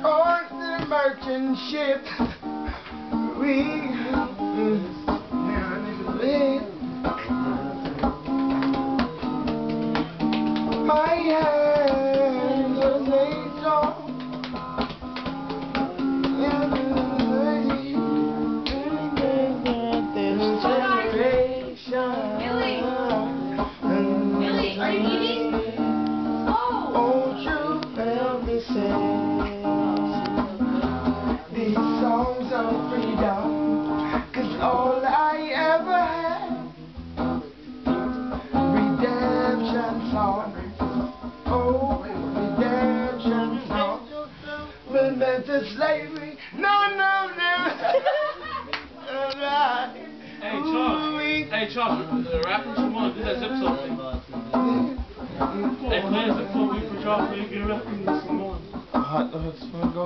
on the merchant ship. We my hands are laid on Millie, are you eating? Oh! Won't you help me sing these songs of freedom? 'Cause all I ever had, redemption songs. Oh, redemption songs. But meant to slavery. No, no, no. Hey Charles, the rappers, come on, do that zip something. Hey, play a zip something for Charles, play a good rapping some more. Hot dogs, go.